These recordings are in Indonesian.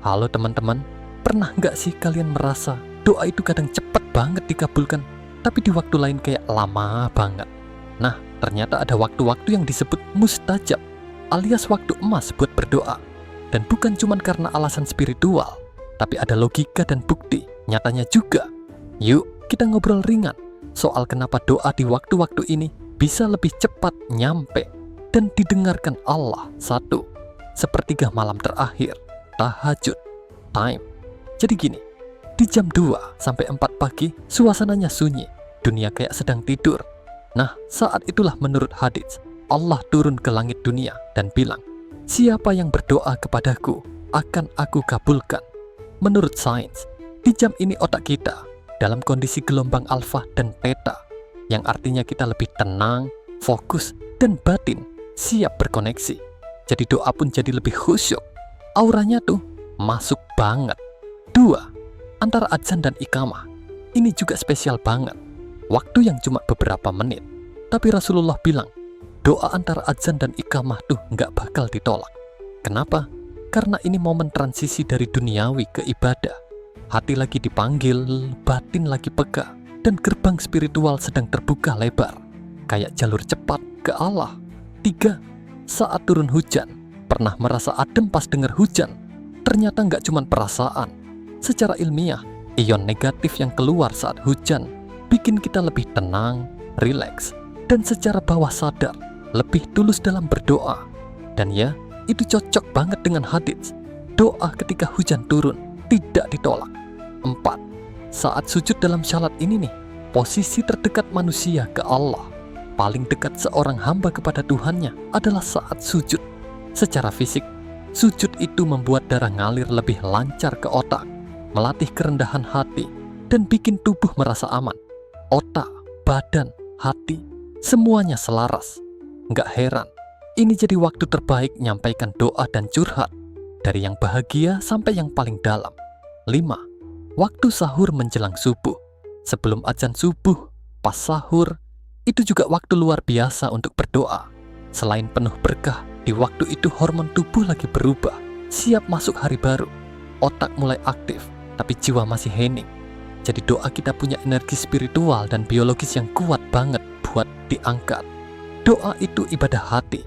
Halo teman-teman, pernah nggak sih kalian merasa doa itu kadang cepet banget dikabulkan, tapi di waktu lain kayak lama banget? Nah, ternyata ada waktu-waktu yang disebut mustajab, alias waktu emas buat berdoa. Dan bukan cuma karena alasan spiritual, tapi ada logika dan bukti nyatanya juga. Yuk, kita ngobrol ringan soal kenapa doa di waktu-waktu ini bisa lebih cepat nyampe dan didengarkan Allah. 1. Sepertiga malam terakhir, tahajud time. Jadi gini, di jam 2 sampai 4 pagi suasananya sunyi, dunia kayak sedang tidur. Nah, saat itulah menurut hadits Allah turun ke langit dunia dan bilang, siapa yang berdoa kepadaku akan aku kabulkan. Menurut sains, di jam ini otak kita dalam kondisi gelombang alfa dan theta, yang artinya kita lebih tenang, fokus, dan batin siap berkoneksi. Jadi doa pun jadi lebih khusyuk. Auranya tuh masuk banget. 2. Antara adzan dan iqamah, ini juga spesial banget. Waktu yang cuma beberapa menit, tapi Rasulullah bilang doa antara adzan dan iqamah tuh nggak bakal ditolak. Kenapa? Karena ini momen transisi dari duniawi ke ibadah. Hati lagi dipanggil, batin lagi peka, dan gerbang spiritual sedang terbuka lebar, kayak jalur cepat ke Allah. 3. Saat turun hujan, pernah merasa adem pas dengar hujan? Ternyata nggak cuma perasaan. Secara ilmiah, ion negatif yang keluar saat hujan bikin kita lebih tenang, rileks, dan secara bawah sadar lebih tulus dalam berdoa. Dan ya, itu cocok banget dengan hadits. Doa ketika hujan turun tidak ditolak. 4. Saat sujud dalam syalat ini nih, posisi terdekat manusia ke Allah. Paling dekat seorang hamba kepada Tuhannya adalah saat sujud. Secara fisik, sujud itu membuat darah ngalir lebih lancar ke otak, melatih kerendahan hati, dan bikin tubuh merasa aman. Otak, badan, hati, semuanya selaras. Nggak heran, ini jadi waktu terbaik nyampaikan doa dan curhat, dari yang bahagia sampai yang paling dalam. 5. Waktu sahur menjelang subuh. Sebelum azan subuh, pas sahur, itu juga waktu luar biasa untuk berdoa. Selain penuh berkah, di waktu itu hormon tubuh lagi berubah, siap masuk hari baru. Otak mulai aktif, tapi jiwa masih hening. Jadi doa kita punya energi spiritual dan biologis yang kuat banget buat diangkat. Doa itu ibadah hati,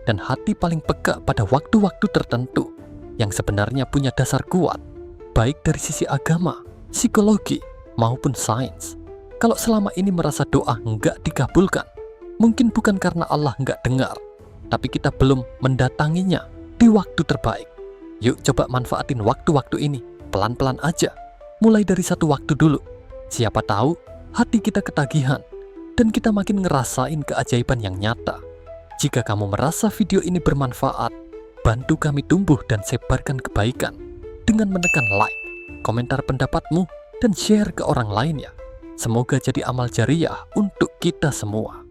dan hati paling peka pada waktu-waktu tertentu, yang sebenarnya punya dasar kuat, baik dari sisi agama, psikologi, maupun sains. Kalau selama ini merasa doa nggak dikabulkan, mungkin bukan karena Allah nggak dengar, tapi kita belum mendatanginya di waktu terbaik. Yuk coba manfaatin waktu-waktu ini, pelan-pelan aja. Mulai dari satu waktu dulu. Siapa tahu hati kita ketagihan, dan kita makin ngerasain keajaiban yang nyata. Jika kamu merasa video ini bermanfaat, bantu kami tumbuh dan sebarkan kebaikan dengan menekan like, komentar pendapatmu, dan share ke orang lain ya. Semoga jadi amal jariah untuk kita semua.